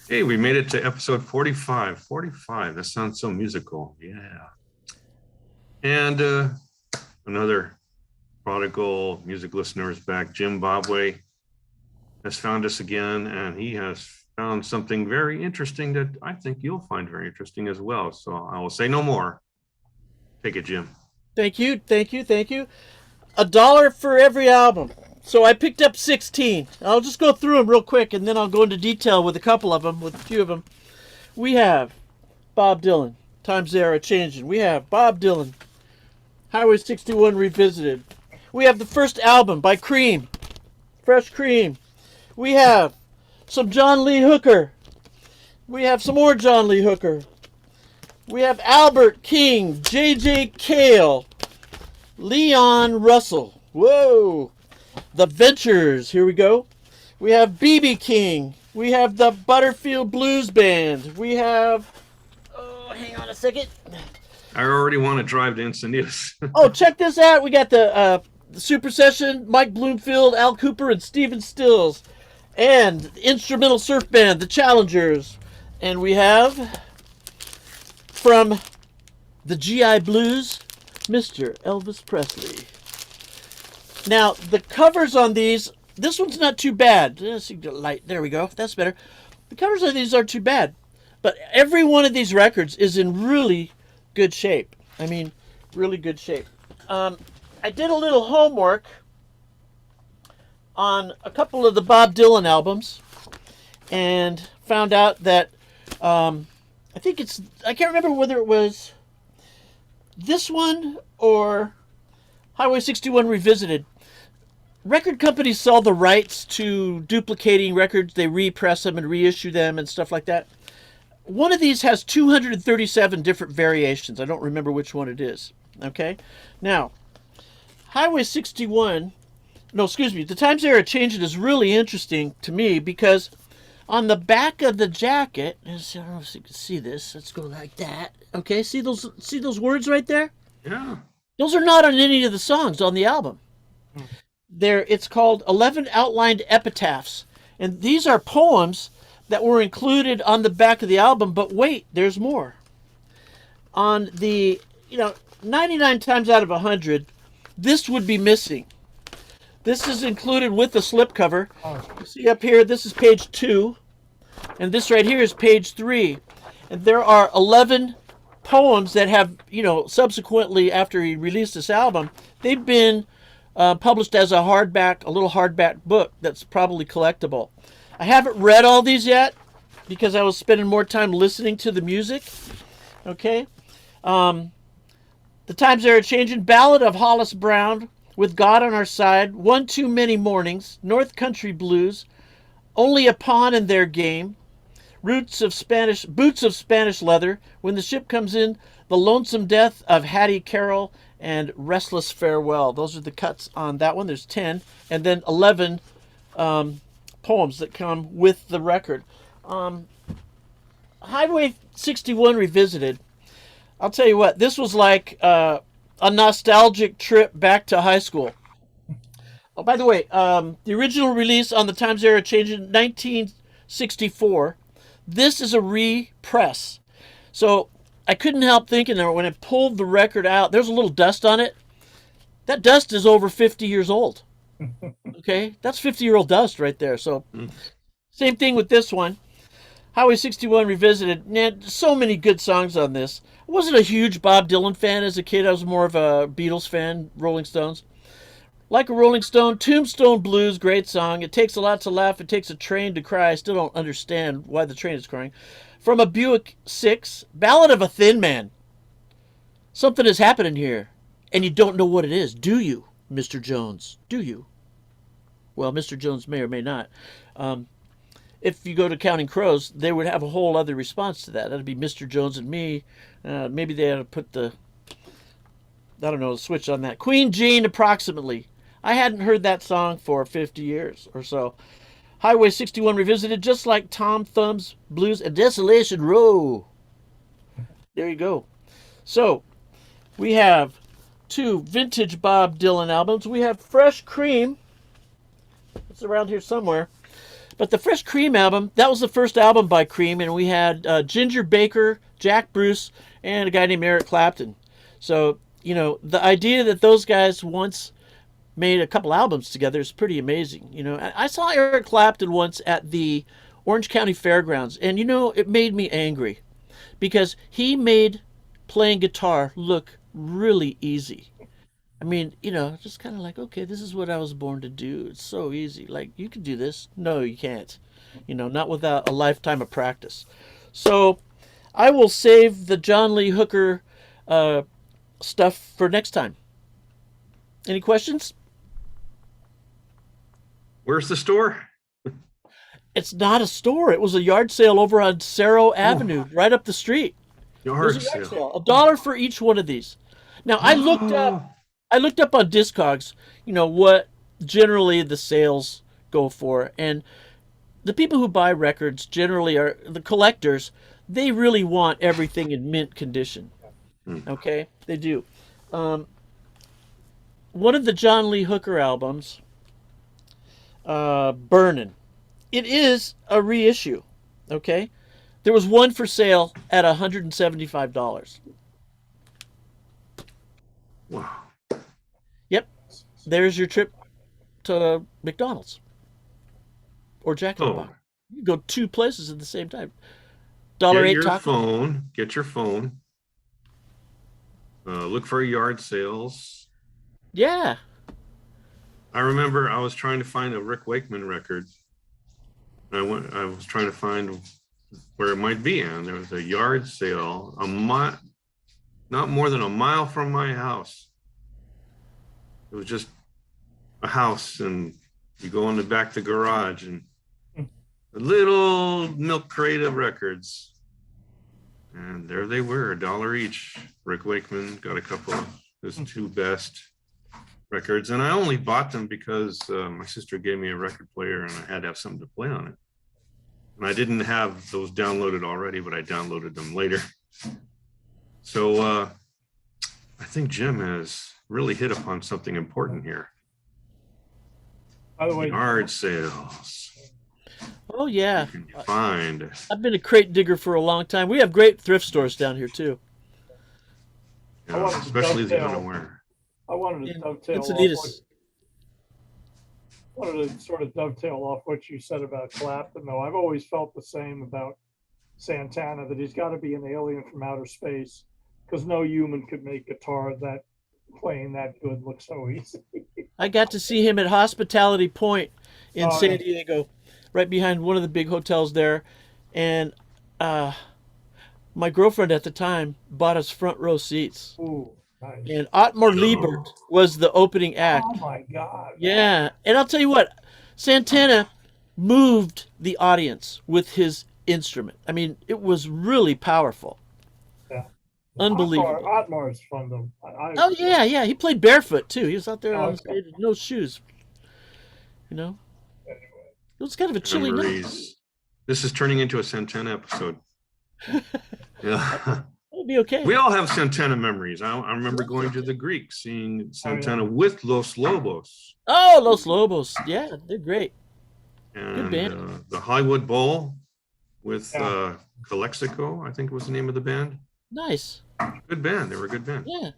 Hey, we made it to episode 45. 45. That sounds so musical. Yeah. And another prodigal music listener is back. Jim Babwe has found us again, and he has found something very interesting that I think you'll find very interesting as well. So I will say no more. Take it, Jim. Thank you, thank you, thank you. $1 for every album. So I picked up 16. I'll just go through them real quick and then I'll go into detail with a couple of them, with a few of them. We have Bob Dylan, Times They Are Changing. We have Bob Dylan, Highway 61 Revisited. We have the first album by Cream, Fresh Cream. We have some John Lee Hooker. We have some more John Lee Hooker. We have Albert King, J.J. Cale, Leon Russell. Whoa. The Ventures. Here we go. We have B.B. King. We have the Butterfield Blues Band. We have... Oh, hang on a second. I already want to drive to Encinitas. Oh, check this out. We got the Super Session, Mike Bloomfield, Al Cooper, and Stephen Stills. And the Instrumental Surf Band, the Challengers. And we have, from the GI Blues, Mr. Elvis Presley. Now, the covers on these, this one's not too bad. Let's see the light. There we go. That's better. The covers on these aren't too bad. But every one of these records is in really good shape. I mean, really good shape. I did a little homework on a couple of the Bob Dylan albums and found out that I can't remember whether it was this one or Highway 61 Revisited. Record companies sell the rights to duplicating records. They repress them and reissue them and stuff like that. One of these has 237 different variations. I don't remember which one it is. Okay? Now, Highway 61, no, excuse me, The Times They Are Changing is really interesting to me because on the back of the jacket, I don't know if you can see this. Let's go like that. Okay, see those words right there? Yeah. Those are not on any of the songs on the album. It's called 11 Outlined Epitaphs. And these are poems that were included on the back of the album, but wait, there's more. On the, 99 times out of 100, this would be missing. This is included with the slipcover. You see up here, this is page 2, and this right here is page 3. And there are 11 poems that have, subsequently, after he released this album, they've been published as a little hardback book that's probably collectible. I haven't read all these yet because I was spending more time listening to the music. Okay. The Times They Are Changing, Ballad of Hollis Brown, With God on Our Side, One Too Many Mornings, North Country Blues, Only a Pawn in Their Game, Boots of Spanish Leather, When the Ship Comes In, The Lonesome Death of Hattie Carroll, and Restless Farewell. Those are the cuts on that one. There's 10, and then 11 poems that come with the record. Highway 61 Revisited. I'll tell you what, this was like a nostalgic trip back to high school. Oh, by the way, the original release on the Times They Are Changing, 1964. This is a repress. So I couldn't help thinking that when I pulled the record out, there's a little dust on it. That dust is over 50 years old. Okay? That's 50-year-old dust right there. So same thing with this one. Highway 61 Revisited. Man, so many good songs on this. I wasn't a huge Bob Dylan fan as a kid. I was more of a Beatles fan, Rolling Stones. Like a Rolling Stone, Tombstone Blues, great song. It takes a lot to laugh. It takes a train to cry. I still don't understand why the train is crying. From a Buick 6, Ballad of a Thin Man. Something is happening here, and you don't know what it is, do you, Mr. Jones? Do you? Well, Mr. Jones may or may not. If you go to Counting Crows, they would have a whole other response to that. That'd be Mr. Jones and me. Maybe they had to put the switch on that. Queen Jean, Approximately. I hadn't heard that song for 50 years or so. Highway 61 Revisited, just like Tom Thumb's Blues and Desolation Row. There you go. So, we have 2 vintage Bob Dylan albums. We have Fresh Cream. It's around here somewhere. But the Fresh Cream album, that was the first album by Cream, and we had Ginger Baker, Jack Bruce, and a guy named Eric Clapton. So, the idea that those guys once made a couple albums together is pretty amazing. I saw Eric Clapton once at the Orange County Fairgrounds, and it made me angry because he made playing guitar look really easy. I mean, just kind of like, okay, this is what I was born to do. It's so easy. Like, you can do this. No, you can't. Not without a lifetime of practice. So I will save the John Lee Hooker stuff for next time. Any questions? Where's the store? It's not a store. It was a yard sale over on Cerro Avenue, right up the street. Yard sale. $1 for each one of these. Now, I looked up on Discogs, what generally the sales go for. And the people who buy records generally are the collectors. They really want everything in mint condition. Okay? They do. One of the John Lee Hooker albums, Burnin', it is a reissue. Okay? There was one for sale at $175. Wow. Yep. There's your trip to McDonald's or Jack in the Box. You can go two places at the same time. $1.08 taco. Get your phone. Look for yard sales. Yeah. I remember I was trying to find a Rick Wakeman record. I was trying to find where it might be, and there was a yard sale not more than a mile from my house. It was just a house, and you go in the back of the garage, and a little milk crate of records, and there they were, $1 each. Rick Wakeman got a couple of his two best records, and I only bought them because my sister gave me a record player, and I had to have something to play on it. And I didn't have those downloaded already, but I downloaded them later. So I think Jim has really hit upon something important here. By the way, Yard sales. Oh, yeah. What can you find? I've been a crate digger for a long time. We have great thrift stores down here, too. Yeah, especially the underwear. I wanted to dovetail off what you said about Clapton, though. I've always felt the same about Santana, that he's got to be an alien from outer space, because no human could make guitar that playing that good look so easy. I got to see him at Hospitality Point in San Diego, right behind one of the big hotels there. And my girlfriend at the time bought us front row seats. Ooh, nice. And Otmar Liebert was the opening act. Oh, my God. Yeah. And I'll tell you what, Santana moved the audience with his instrument. I mean, it was really powerful. Yeah. Unbelievable. Otmar is fun, though. Oh, yeah. He played barefoot, too. He was out there on stage with no shoes. Anyway. It was kind of a chilly night. This is turning into a Santana episode. Yeah. It'll be okay. We all have Santana memories. I remember going to the Greek, seeing Santana with Los Lobos. Oh, Los Lobos. Yeah, they're great. And good band. The Hollywood Bowl with Calexico, I think was the name of the band. Nice. Good band. They were a good band. Yeah.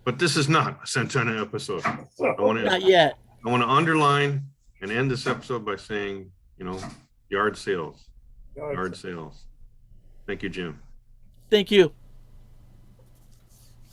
But this is not a Santana episode. Not yet. I want to underline and end this episode by saying, yard sales. Yard sales. Thank you, Jim. Thank you.